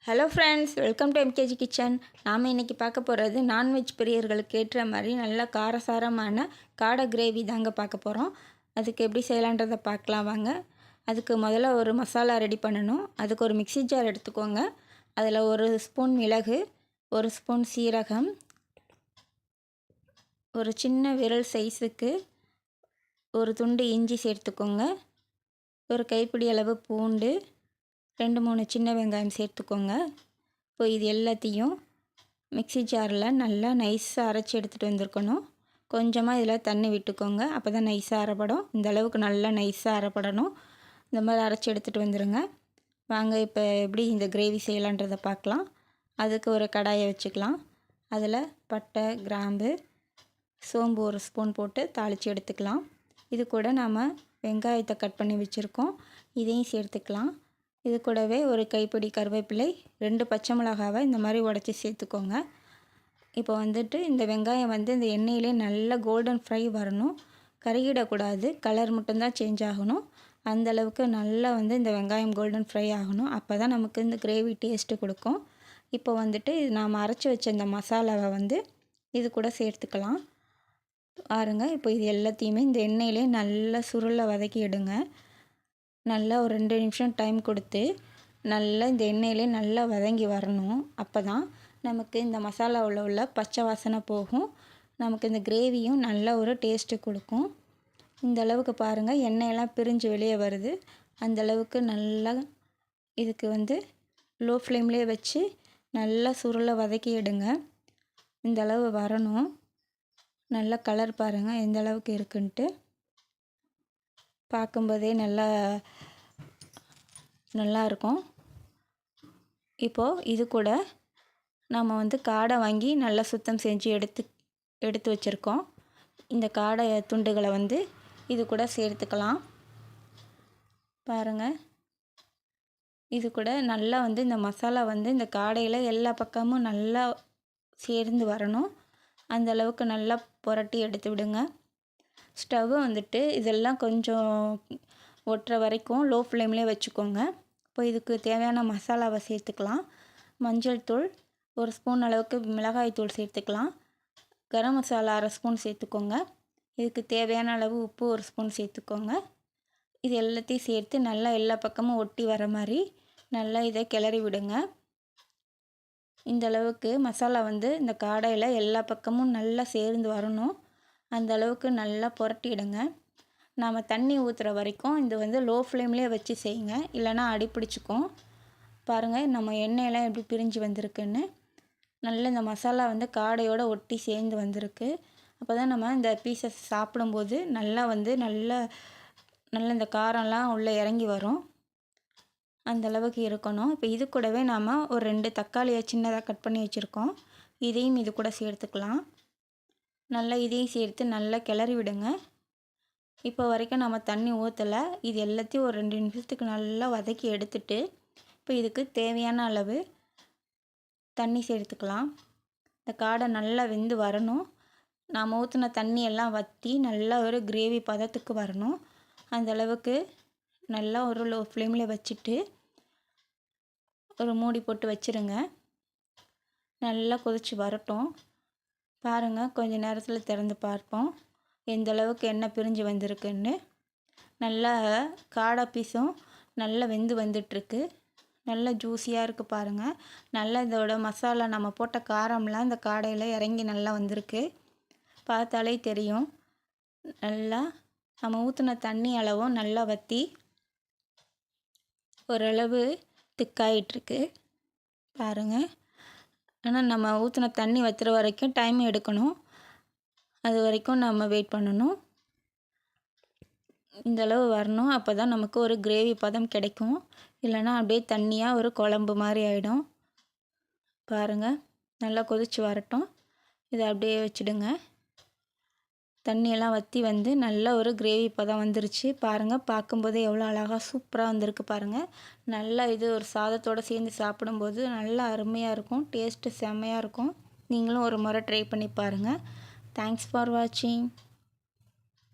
Hello friends, welcome to MKG kitchen. நாம் இன்றைக்கி பார்க்க போகிறது நான்வெஜ் பிரியர்களுக்கு ஏற்ற மாதிரி நல்ல காரசாரமான காடை கிரேவி தாங்க பார்க்க போகிறோம். அதுக்கு எப்படி செய்யலான்றதை பார்க்கலாம் வாங்க. அதுக்கு முதல்ல ஒரு மசாலா ரெடி பண்ணணும். அதுக்கு ஒரு மிக்ஸி ஜார் எடுத்துக்கோங்க. அதில் ஒரு ஸ்பூன் மிளகு, ஒரு ஸ்பூன் சீரகம், ஒரு சின்ன விரல் சைஸுக்கு ஒரு துண்டு இஞ்சி சேர்த்துக்கோங்க. ஒரு கைப்பிடி அளவு பூண்டு, 2-3 சின்ன வெங்காயம் சேர்த்துக்கோங்க. இப்போ இது எல்லாத்தையும் மிக்ஸி ஜாரில் நல்லா நைஸாக அரைச்சி எடுத்துகிட்டு வந்திருக்கணும். கொஞ்சமாக இதில் தண்ணி விட்டுக்கோங்க, அப்போ தான் நைஸாக அரைப்படும். இந்த அளவுக்கு நல்லா நைஸாக அரைப்படணும். இந்த மாதிரி அரைச்சி எடுத்துகிட்டு வந்துடுங்க. வாங்க இப்போ எப்படி இந்த கிரேவி செய்யலான்றதை பார்க்கலாம். அதுக்கு ஒரு கடாயை வச்சுக்கலாம். அதில் பட்டை, கிராம்பு, சோம்பு ஒரு ஸ்பூன் போட்டு தாளித்து எடுத்துக்கலாம். இது கூட நாம் வெங்காயத்தை கட் பண்ணி வச்சுருக்கோம், இதையும் சேர்த்துக்கலாம். இது கூடவே ஒரு கைப்பிடி கருவேப்பிலை, 2 பச்சை மிளகாவை இந்த மாதிரி உடச்சி சேர்த்துக்கோங்க. இப்போ வந்துட்டு இந்த வெங்காயம் இந்த எண்ணெயிலே நல்லா கோல்டன் ஃப்ரை வரணும். கருகிடக்கூடாது, கலர் மட்டும்தான் சேஞ்ச் ஆகணும். அந்தளவுக்கு நல்லா இந்த வெங்காயம் கோல்டன் ஃப்ரை ஆகணும். அப்போ தான் நமக்கு இந்த கிரேவி டேஸ்ட்டு கொடுக்கும். இப்போ இது நாம் அரைச்சி வச்ச இந்த மசாலாவை இது கூட சேர்த்துக்கலாம். பாருங்கள், இப்போ இது எல்லாத்தையுமே இந்த எண்ணெயிலே நல்லா சுருளை வதக்கி எடுங்க. நல்லா ஒரு 2 நிமிஷம் டைம் கொடுத்து நல்லா இந்த எண்ணெயிலே நல்லா வதங்கி வரணும். அப்போ தான் நமக்கு இந்த மசாலாவில் உள்ள பச்சை வாசனை போகும். நமக்கு இந்த கிரேவியும் நல்ல ஒரு டேஸ்ட்டு கொடுக்கும். இந்த அளவுக்கு பாருங்கள், எண்ணெயெல்லாம் பிரிஞ்சு வெளியே வருது. அந்தளவுக்கு நல்லா இதுக்கு லோ ஃப்ளேம்லேயே வச்சு நல்லா சுருளை வதக்கி எடுங்க. இந்த அளவு வரணும். நல்லா கலர் பாருங்கள் எந்த அளவுக்கு இருக்குன்ட்டு. பார்க்கும்போதே நல்லா இருக்கும். இப்போது இது கூட நம்ம காடை வாங்கி நல்லா சுத்தம் செஞ்சு எடுத்து வச்சுருக்கோம். இந்த காடை துண்டுகளை இது கூட சேர்த்துக்கலாம். பாருங்கள், இது கூட நல்லா இந்த மசாலா இந்த காடையில் எல்லா பக்கமும் நல்லா சேர்ந்து வரணும். அந்தளவுக்கு நல்லா புரட்டி எடுத்து விடுங்க. ஸ்டவ்வை இதெல்லாம் கொஞ்சம் ஒட்டுற வரைக்கும் லோ ஃப்ளேம்லேயே வச்சுக்கோங்க. இப்போ இதுக்கு தேவையான மசாலாவை சேர்த்துக்கலாம். மஞ்சள் தூள் 1 ஸ்பூன் அளவுக்கு, மிளகாய் தூள் சேர்த்துக்கலாம். கரம் மசாலா 1/2 ஸ்பூன் சேர்த்துக்கோங்க. இதுக்கு தேவையான அளவு உப்பு 1 ஸ்பூன் சேர்த்துக்கோங்க. இது எல்லாத்தையும் சேர்த்து நல்லா எல்லா பக்கமும் ஒட்டி வர மாதிரி நல்லா இதை கிளறி விடுங்க. இந்த அளவுக்கு மசாலா இந்த காடையில் எல்லா பக்கமும் நல்லா சேர்ந்து வரணும். அந்த அளவுக்கு நல்லா புரட்டிடுங்க. நாம் தண்ணி ஊற்றுற வரைக்கும் இது லோ ஃப்ளேம்லேயே வச்சு செய்யுங்க, இல்லைனா அடிப்பிடிச்சிக்கும். பாருங்கள், நம்ம எண்ணெயெல்லாம் எப்படி பிரிஞ்சு வந்திருக்குன்னு. நல்ல இந்த மசாலா காடையோடு ஒட்டி சேர்ந்து வந்திருக்கு. அப்போ தான் நம்ம இந்த பீசஸ் சாப்பிடும்போது நல்லா நல்லா இந்த காரம்லாம் உள்ளே இறங்கி வரும். அந்தளவுக்கு இருக்கணும். இப்போ இது கூடவே நாம் ஒரு 2 தக்காளியை சின்னதாக கட் பண்ணி வச்சுருக்கோம். இதையும் இது கூட சேர்த்துக்கலாம். நல்லா இதையும் சேர்த்து நல்லா கிளறி விடுங்க. இப்போ வரைக்கும் நம்ம தண்ணி ஊற்றலை. இது எல்லாத்தையும் ஒரு 2 நிமிஷத்துக்கு நல்லா வதக்கி எடுத்துட்டு இப்போ இதுக்கு தேவையான அளவு தண்ணி சேர்த்துக்கலாம். இந்த காடை நல்லா வெந்து வரணும். நாம் ஊற்றின தண்ணி எல்லாம் வற்றி நல்லா ஒரு கிரேவி பதத்துக்கு வரணும். அந்தளவுக்கு நல்லா ஒரு லோ ஃப்ளேமில் வச்சுட்டு ஒரு மூடி போட்டு வச்சுருங்க. நல்லா கொதித்து வரட்டும். பாருங்கள், கொஞ்சம் நேரத்தில் திறந்து பார்ப்போம் எந்த அளவுக்கு எண்ணெய் பிரிஞ்சு வந்திருக்குன்னு. நல்லா காடை பீஸும் நல்லா வெந்து வந்துட்டுருக்கு. நல்லா ஜூஸியாக இருக்குது பாருங்கள். நல்லா இதோட மசாலா நம்ம போட்ட காரம்லாம் இந்த காடையில் இறங்கி நல்லா வந்திருக்கு. பார்த்தாலே தெரியும். நல்லா நம்ம ஊற்றின தண்ணி அளவும் நல்லா வற்றி ஓரளவு திக்காயிட்ருக்கு பாருங்கள். ஆனால் நம்ம ஊற்றின தண்ணி வற்றுற வரைக்கும் டைம் எடுக்கணும். அது வரைக்கும் நம்ம வெயிட் பண்ணணும். இந்தளவு வரணும். அப்போ தான் நமக்கு ஒரு கிரேவி பதம் கிடைக்கும். இல்லைனா அப்படியே தண்ணியாக ஒரு குழம்பு மாதிரி ஆகிடும். பாருங்கள், நல்லா கொதித்து வரட்டும். இதை அப்படியே வச்சுடுங்க. தண்ணியெல்லாம் வற்றி நல்லா ஒரு கிரேவி பதம் வந்துருச்சு. பாருங்கள், பார்க்கும்போதே எவ்வளோ அழகாக சூப்பராக வந்திருக்கு பாருங்கள். நல்லா இது ஒரு சாதத்தோடு சேர்ந்து சாப்பிடும்போது நல்லா அருமையாக இருக்கும். டேஸ்ட்டு செம்மையாக இருக்கும். நீங்களும் ஒரு முறை ட்ரை பண்ணி பாருங்கள். தேங்க்ஸ் ஃபார் வாட்சிங்.